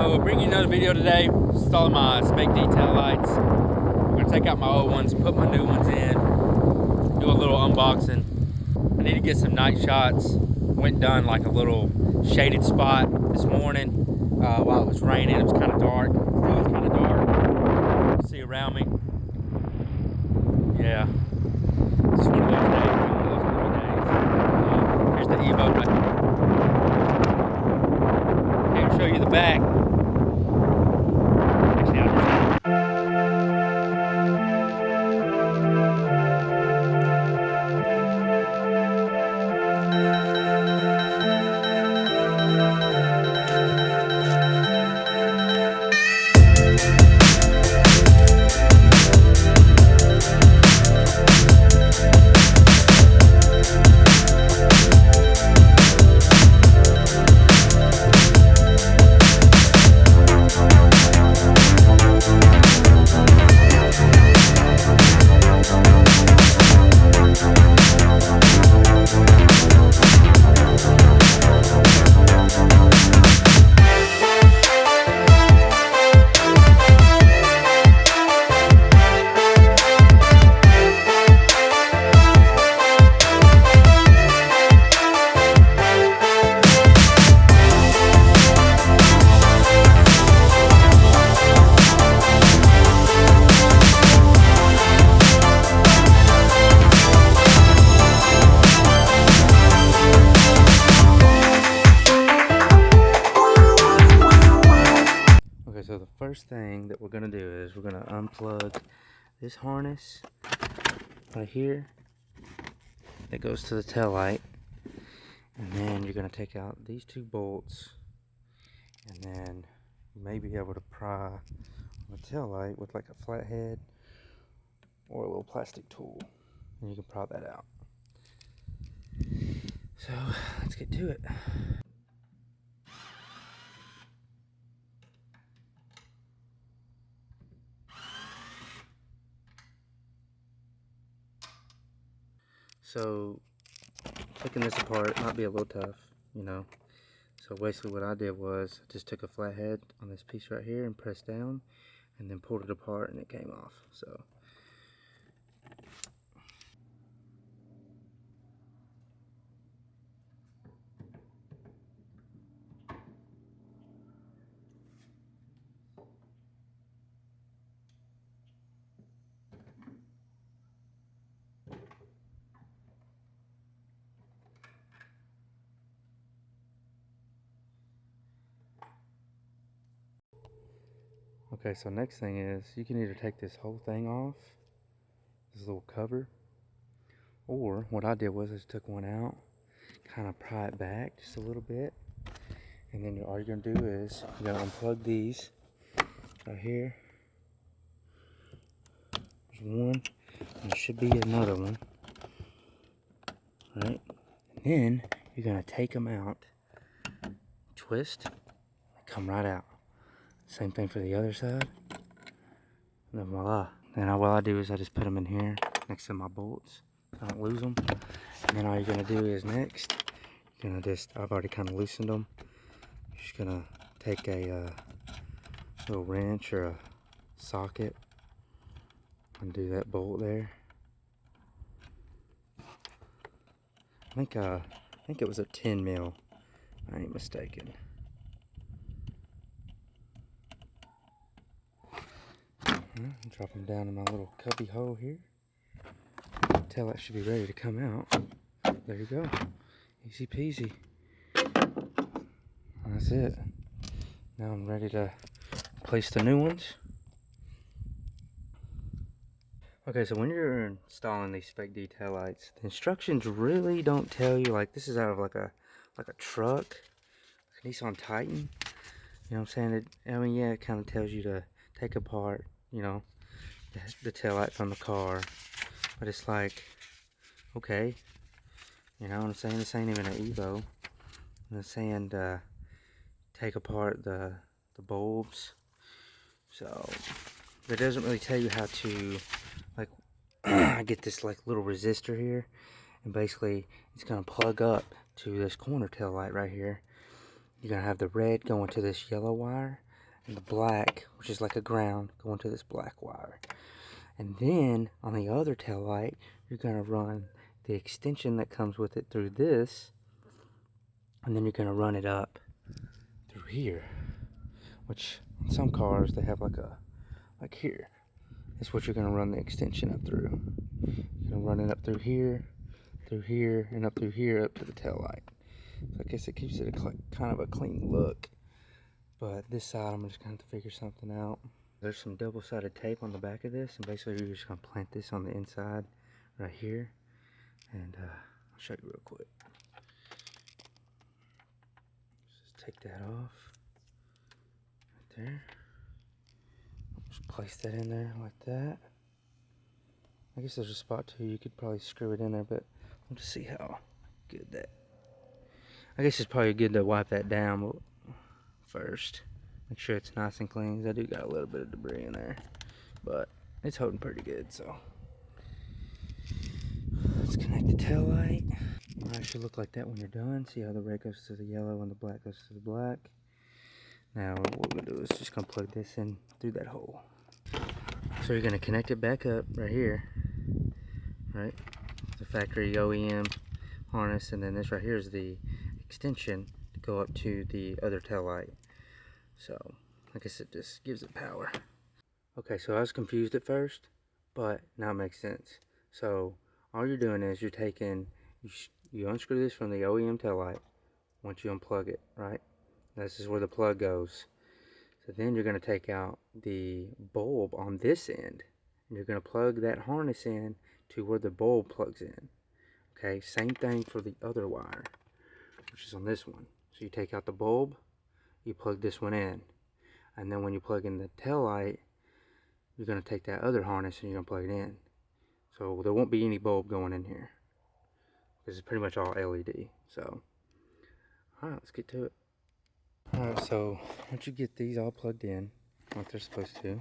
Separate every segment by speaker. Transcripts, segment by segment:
Speaker 1: So bring you another video today, installing my SPEC-D Taillights. I'm going to take out my old ones, put my new ones in, do a little unboxing. I need to get some night shots. Went and done like a little shaded spot this morning while it was raining. It was kind of dark. Still was kind of dark. See around me. Yeah. Just one of those days. One of those gloomy days. Here's the Evo. Can't show you the back. Actually, I'll just So the first thing that we're going to do is we're going to unplug this harness right here that goes to the tail light, and then you're going to take out these two bolts, and then you may be able to pry the tail light with like a flathead or a little plastic tool, and you can pry that out. So let's get to it. So taking this apart might be a little tough, you know. So basically what I did was I just took a flathead on this piece right here and pressed down and then pulled it apart and it came off. So okay, so next thing is you can either take this whole thing off, this little cover, or what I did was I just took one out, kind of pry it back just a little bit, and then all you're going to do is you're going to unplug these right here. There's one, and there should be another one, right? And then you're going to take them out, twist, come right out. Same thing for the other side. And then voila. Then what I do is I just put them in here next to my bolts. I don't lose them. And then all you're gonna do is next, you're gonna I've already kind of loosened them. You're just gonna take a little wrench or a socket and do that bolt there. I think it was a 10 mil. I ain't mistaken. Drop them down in my little cubby hole here. Tail light should be ready to come out. There you go. Easy peasy. That's it. Now I'm ready to place the new ones. Okay, so when you're installing these SPEC-D taillights, the instructions really don't tell you, like this is out of like a truck, like a Nissan Titan. You know what I'm saying? I mean, yeah, it kind of tells you to take apart, you know, the taillight from the car, but it's like, okay, you know what I'm saying? This ain't even an Evo. It's saying to take apart the bulbs, so it doesn't really tell you how to, like, I get this like little resistor here, and basically it's gonna plug up to this corner tail light right here. You're gonna have the red going to this yellow wire, and the black, which is like a ground, going to this black wire. And then on the other tail light, you're going to run the extension that comes with it through this, and then you're going to run it up through here, which on some cars they have like here. That's what you're going to run the extension up through. You're going to run it up through here, and up through here up to the tail light. So I guess it keeps it kind of a clean look. But this side, I'm just going to have to figure something out. There's some double-sided tape on the back of this, and basically you're just going to plant this on the inside right here. And I'll show you real quick. Just take that off right there. Just place that in there like that. I guess there's a spot too. You could probably screw it in there, but we'll just see how good that. I guess it's probably good to wipe that down first. Make sure it's nice and clean, because I do got a little bit of debris in there, but it's holding pretty good. So let's connect the tail light. It should look like that when you're done. See how the red goes to the yellow and the black goes to the black. Now what we're gonna do is just gonna plug this in through that hole. So you're gonna connect it back up right here, right? The factory OEM harness, and then this right here is the extension to go up to the other tail light. So I guess it just gives it power. Okay, so I was confused at first, but now it makes sense. So all you're doing is you're taking, you unscrew this from the OEM tail light once you unplug it, right? This is where the plug goes. So then you're going to take out the bulb on this end, and you're going to plug that harness in to where the bulb plugs in. Okay, same thing for the other wire, which is on this one. So you take out the bulb, you plug this one in, and then when you plug in the tail light, you're going to take that other harness and you're going to plug it in. So there won't be any bulb going in here, because it's pretty much all LED. So alright, let's get to it. Alright, so once you get these all plugged in like they're supposed to,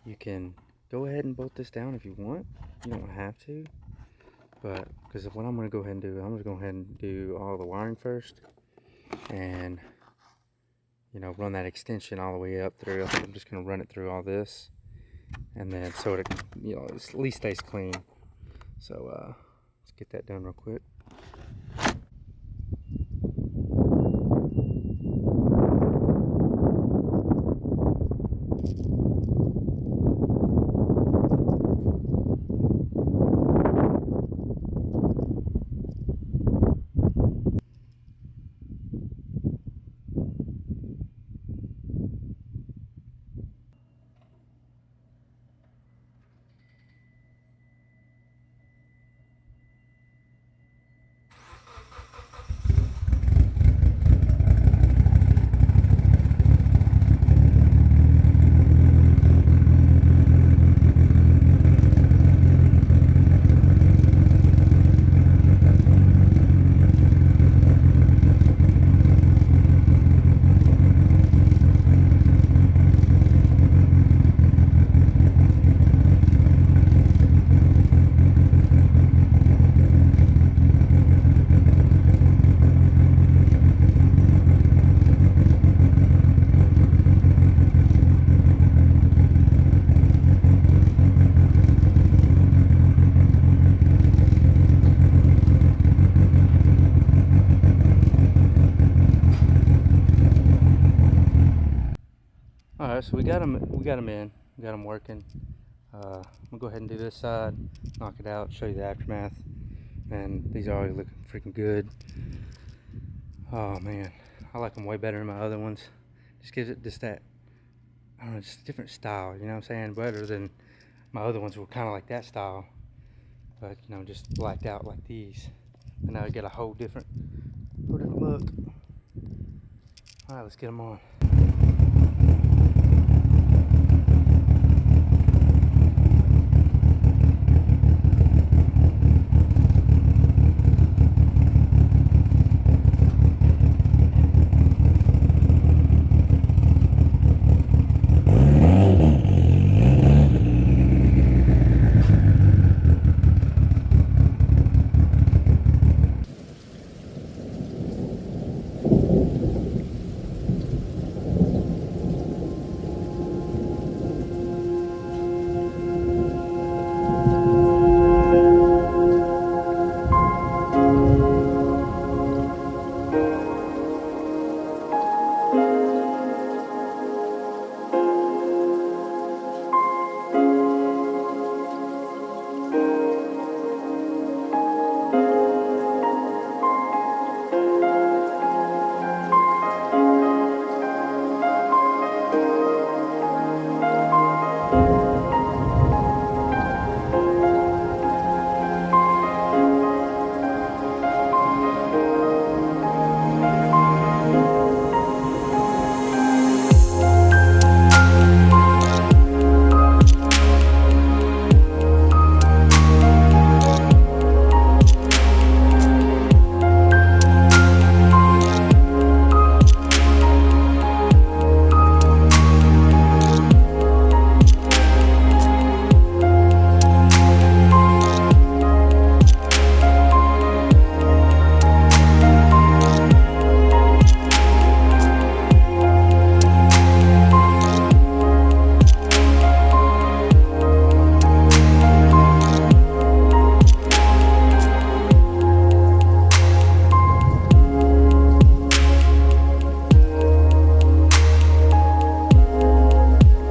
Speaker 1: you can go ahead and bolt this down if you want. You don't have to, but because what I'm going to go ahead and do, I'm going to go ahead and do all the wiring first, and you know, run that extension all the way up through. I'm just going to run it through all this, and then so it, you know, at least stays clean. So let's get that done real quick. Alright, so we got them in, we got them working. I'm gonna go ahead and do this side, knock it out, show you the aftermath. And these are already looking freaking good. Oh man, I like them way better than my other ones. Just gives it just that, I don't know, just a different style, you know what I'm saying? Better than my other ones were kind of like that style, but you know, just blacked out like these. And now we got a whole different look. Alright, let's get them on.